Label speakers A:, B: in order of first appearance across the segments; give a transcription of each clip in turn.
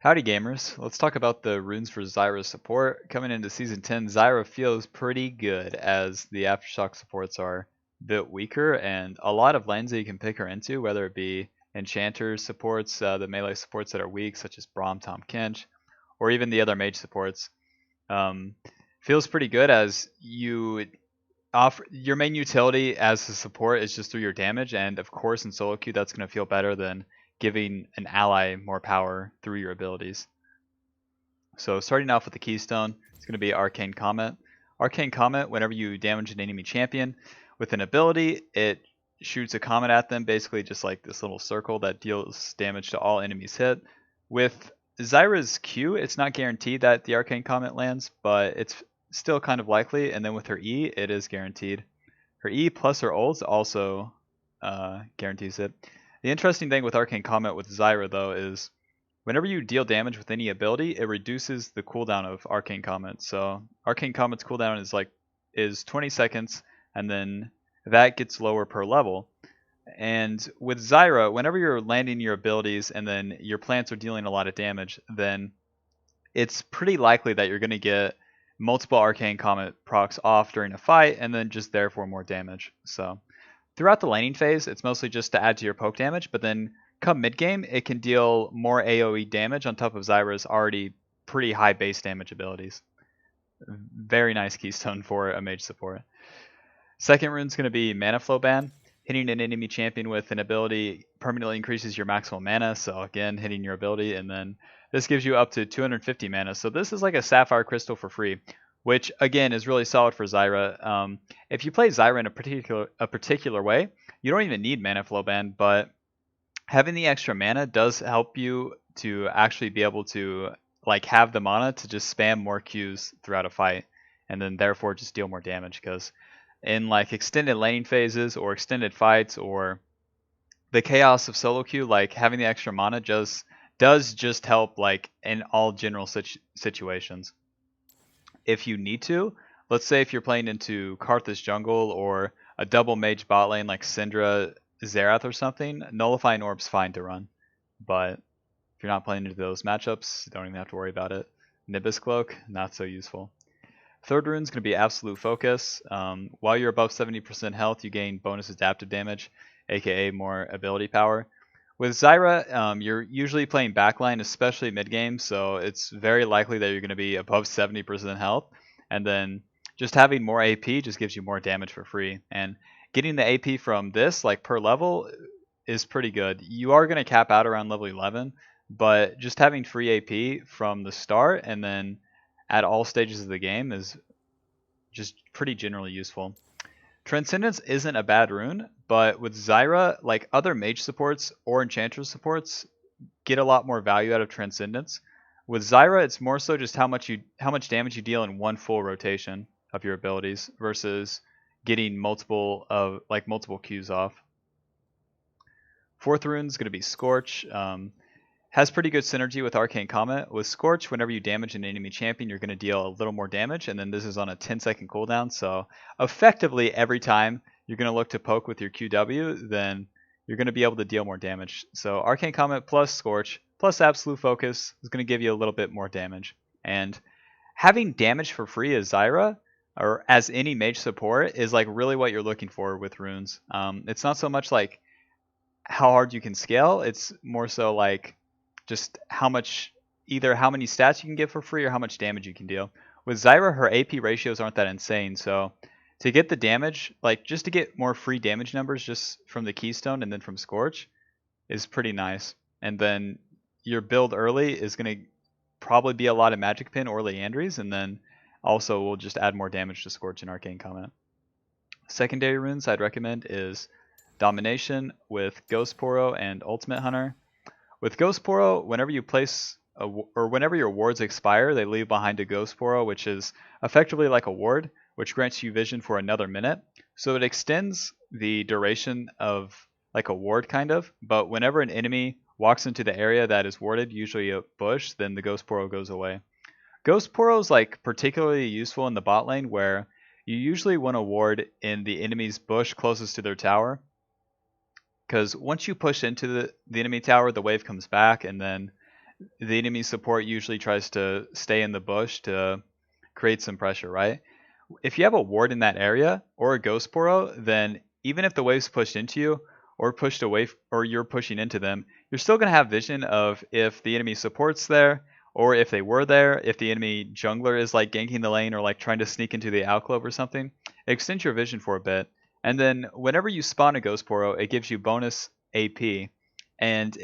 A: Howdy gamers, let's talk about the runes for Zyra's support. Coming into Season 10, Zyra feels pretty good as the Aftershock supports are a bit weaker and a lot of lanes that you can pick her into, whether it be Enchanters supports, the melee supports that are weak such as Braum, Tom Kench, or even the other mage supports. Um, Feels pretty good as you offer your main utility as a support is just through your damage, and of course in solo queue that's going to feel better than giving an ally more power through your abilities. So starting off with the keystone, it's going to be Arcane Comet. Arcane Comet, whenever you damage an enemy champion with an ability, it shoots a comet at them, basically just like this little circle that deals damage to all enemies hit. With Zyra's Q, it's not guaranteed that the Arcane Comet lands, but it's still kind of likely, and then with her E, it is guaranteed. Her E plus her ult also guarantees it. The interesting thing with Arcane Comet with Zyra, though, is whenever you deal damage with any ability, it reduces the cooldown of Arcane Comet. So Arcane Comet's cooldown is 20 seconds, and then that gets lower per level. And with Zyra, whenever you're landing your abilities and then your plants are dealing a lot of damage, then it's pretty likely that you're going to get multiple Arcane Comet procs off during a fight, and then just therefore more damage. So throughout the laning phase, it's mostly just to add to your poke damage, but then come mid game, it can deal more AoE damage on top of Zyra's already pretty high base damage abilities. Very nice keystone for a mage support. Second rune's going to be Mana Flow Ban. Hitting an enemy champion with an ability permanently increases your maximum mana, so again, hitting your ability, and then this gives you up to 250 mana. So this is like a Sapphire Crystal for free, which again is really solid for Zyra. If you play Zyra in a particular way, you don't even need Mana Flow Ban, but having the extra mana does help you to actually be able to like have the mana to just spam more Qs throughout a fight, and then therefore just deal more damage. Because in like extended laning phases or extended fights or the chaos of solo queue, like having the extra mana does just help like in all general situations. If you need to, let's say if you're playing into Karthus jungle or a double mage bot lane like Syndra, Xerath or something, Nullifying Orb's fine to run. But if you're not playing into those matchups, you don't even have to worry about it. Nimbus Cloak, not so useful. Third rune's going to be Absolute Focus. While you're above 70% health, you gain bonus adaptive damage, aka more ability power. With Zyra, you're usually playing backline, especially mid game, so it's very likely that you're going to be above 70% health, and then just having more AP just gives you more damage for free. And getting the AP from this, like per level, is pretty good. You are going to cap out around level 11, but just having free AP from the start and then at all stages of the game is just pretty generally useful. Transcendence isn't a bad rune, but with Zyra, like other mage supports or enchanter supports get a lot more value out of Transcendence. With Zyra, it's more so just how much damage you deal in one full rotation of your abilities versus getting multiple Qs off. Fourth rune is going to be Scorch. Has pretty good synergy with Arcane Comet. With Scorch, whenever you damage an enemy champion, you're going to deal a little more damage, and then this is on a 10-second cooldown, so effectively every time you're going to look to poke with your QW, then you're going to be able to deal more damage. So Arcane Comet plus Scorch plus Absolute Focus is going to give you a little bit more damage. And having damage for free as Zyra, or as any mage support, is like really what you're looking for with runes. It's not so much like how hard you can scale, it's more so like just how many stats you can get for free or how much damage you can deal. With Zyra, her AP ratios aren't that insane, so to get the damage, like just to get more free damage numbers just from the Keystone and then from Scorch is pretty nice. And then your build early is going to probably be a lot of Magic Pin or Leandries, and then also we'll just add more damage to Scorch and Arcane Comet. Secondary runes I'd recommend is Domination with Ghost Poro and Ultimate Hunter. With Ghost Poro, whenever you place whenever your wards expire, they leave behind a Ghost Poro, which is effectively like a ward, which grants you vision for another minute. So it extends the duration of like a ward kind of, but whenever an enemy walks into the area that is warded, usually a bush, then the Ghost Poro goes away. Ghost Poro is like particularly useful in the bot lane where you usually want to ward in the enemy's bush closest to their tower, because once you push into the enemy tower, the wave comes back, and then the enemy support usually tries to stay in the bush to create some pressure, right? If you have a ward in that area or a ghost poro, then even if the wave's pushed into you or pushed away or you're pushing into them, you're still going to have vision of if the enemy support's there or if they were there, if the enemy jungler is like ganking the lane or like trying to sneak into the alcove or something. It extends your vision for a bit. And then whenever you spawn a ghost poro, it gives you bonus AP, and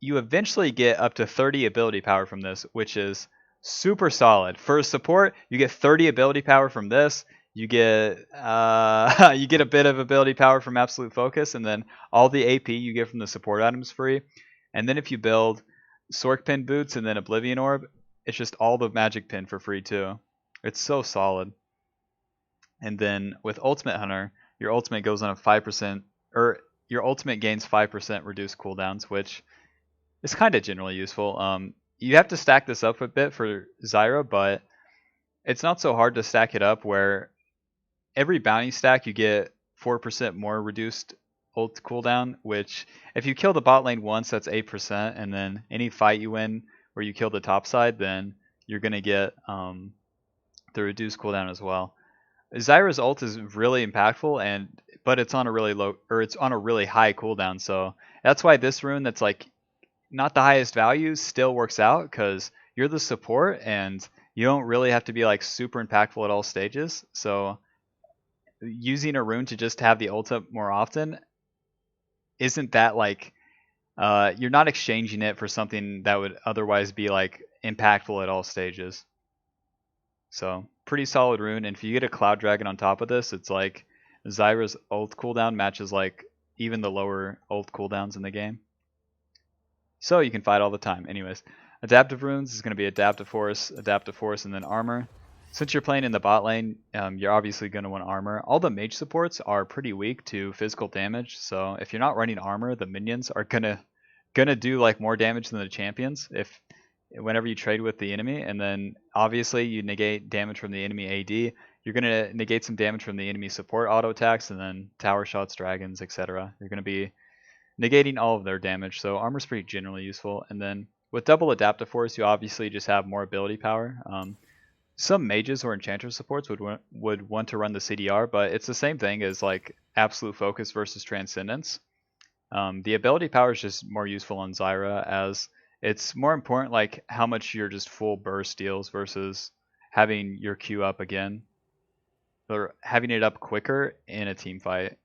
A: you eventually get up to 30 ability power from this, which is super solid. For support, you get 30 ability power from this. You get you get a bit of ability power from absolute focus, and then all the AP you get from the support items free. And then if you build Sork Pin boots and then Oblivion Orb, it's just all the magic pin for free too. It's so solid. And then with Ultimate Hunter, your ultimate goes on a 5% or your ultimate gains 5% reduced cooldowns, which is kind of generally useful. You have to stack this up a bit for Zyra, but it's not so hard to stack it up where every bounty stack you get 4% more reduced ult cooldown, which if you kill the bot lane once, that's 8%, and then any fight you win where you kill the top side, then you're going to get the reduced cooldown as well. Zyra's ult is really impactful, but it's on a really low, or it's on a really high cooldown, so that's why this rune that's like not the highest value still works out, because you're the support and you don't really have to be like super impactful at all stages. So using a rune to just have the ult up more often isn't that like you're not exchanging it for something that would otherwise be like impactful at all stages. So pretty solid rune, and if you get a Cloud Dragon on top of this, it's like Zyra's ult cooldown matches like even the lower ult cooldowns in the game. So you can fight all the time. Anyways, adaptive runes is going to be adaptive force, and then armor. Since you're playing in the bot lane, you're obviously going to want armor. All the mage supports are pretty weak to physical damage, so if you're not running armor, the minions are gonna do like more damage than the champions whenever you trade with the enemy. And then obviously you negate damage from the enemy AD. You're gonna negate some damage from the enemy support auto attacks, and then tower shots, dragons, etc. You're gonna be negating all of their damage, so armor's pretty generally useful. And then with double adaptive force, you obviously just have more ability power. Some mages or enchanter supports would want to run the CDR, but it's the same thing as like absolute focus versus transcendence. The ability power is just more useful on Zyra, as it's more important like how much your just full burst deals versus having your Q up again, or having it up quicker in a team fight.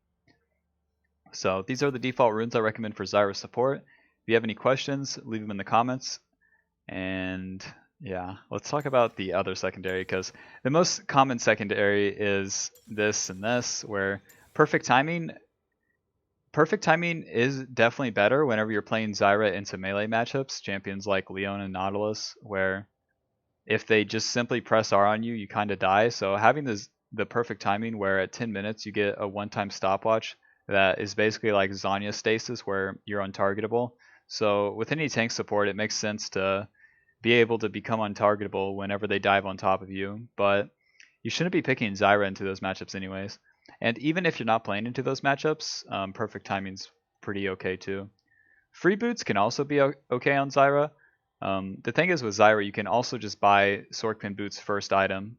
A: So these are the default runes I recommend for Zyra support. If you have any questions, leave them in the comments. And yeah, let's talk about the other secondary, because the most common secondary is this and this, where perfect timing is definitely better whenever you're playing Zyra into melee matchups, champions like Leon and Nautilus, where if they just simply press R on you, you kind of die. So having the perfect timing where at 10 minutes you get a one-time stopwatch that is basically like Zanya stasis, where you're untargetable. So with any tank support, it makes sense to be able to become untargetable whenever they dive on top of you, but you shouldn't be picking Zyra into those matchups anyways. And even if you're not playing into those matchups, perfect timing's pretty okay too. Free boots can also be okay on Zyra. The thing is with Zyra, you can also just buy Sorkpin boots first item.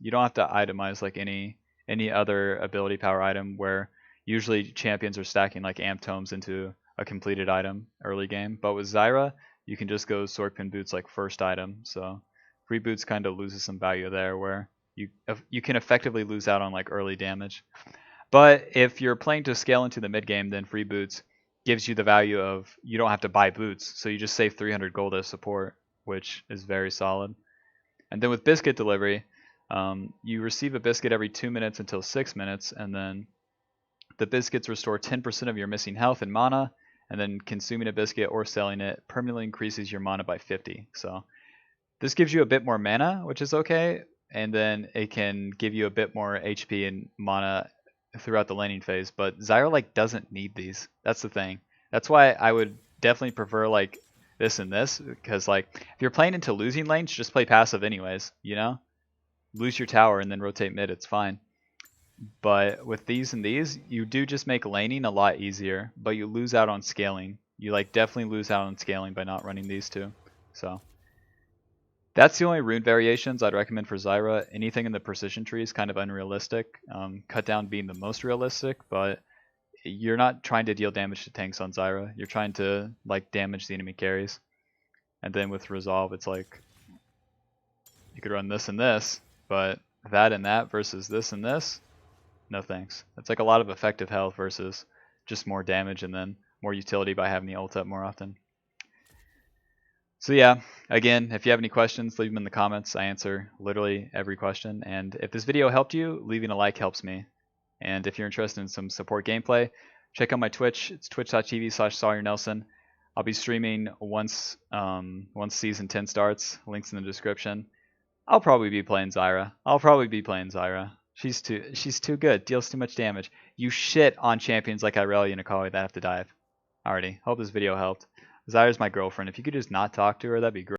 A: You don't have to itemize like any other ability power item, where usually champions are stacking like amp tomes into a completed item early game. But with Zyra, you can just go Sorkpin boots like first item. So free boots kind of loses some value there, where you can effectively lose out on like early damage. But if you're playing to scale into the mid game, then free boots gives you the value of you don't have to buy boots, so you just save 300 gold as support, which is very solid. And then with biscuit delivery, you receive a biscuit every 2 minutes until 6 minutes, and then the biscuits restore 10% of your missing health and mana, and then consuming a biscuit or selling it permanently increases your mana by 50. So this gives you a bit more mana, which is okay, and then it can give you a bit more HP and mana throughout the laning phase. But Zyra like doesn't need these. That's the thing. That's why I would definitely prefer like this and this, because like if you're playing into losing lanes, just play passive anyways, you know? Lose your tower and then rotate mid, it's fine. But with these and these, you do just make laning a lot easier, but you lose out on scaling. You like definitely lose out on scaling by not running these two. So that's the only rune variations I'd recommend for Zyra. Anything in the precision tree is kind of unrealistic. Cut down being the most realistic, but you're not trying to deal damage to tanks on Zyra. You're trying to like damage the enemy carries. And then with Resolve, it's like you could run this and this, but that and that versus this and this, no thanks. It's like a lot of effective health versus just more damage and then more utility by having the ult up more often. So yeah, again, if you have any questions, leave them in the comments. I answer literally every question. And if this video helped you, leaving a like helps me. And if you're interested in some support gameplay, check out my Twitch. It's twitch.tv/SawyerNelson. I'll be streaming once season 10 starts. Links in the description. I'll probably be playing Zyra. She's too good. Deals too much damage. You shit on champions like Irelia and Akali that have to dive. Alrighty. Hope this video helped. Zyra's my girlfriend. If you could just not talk to her, that'd be great.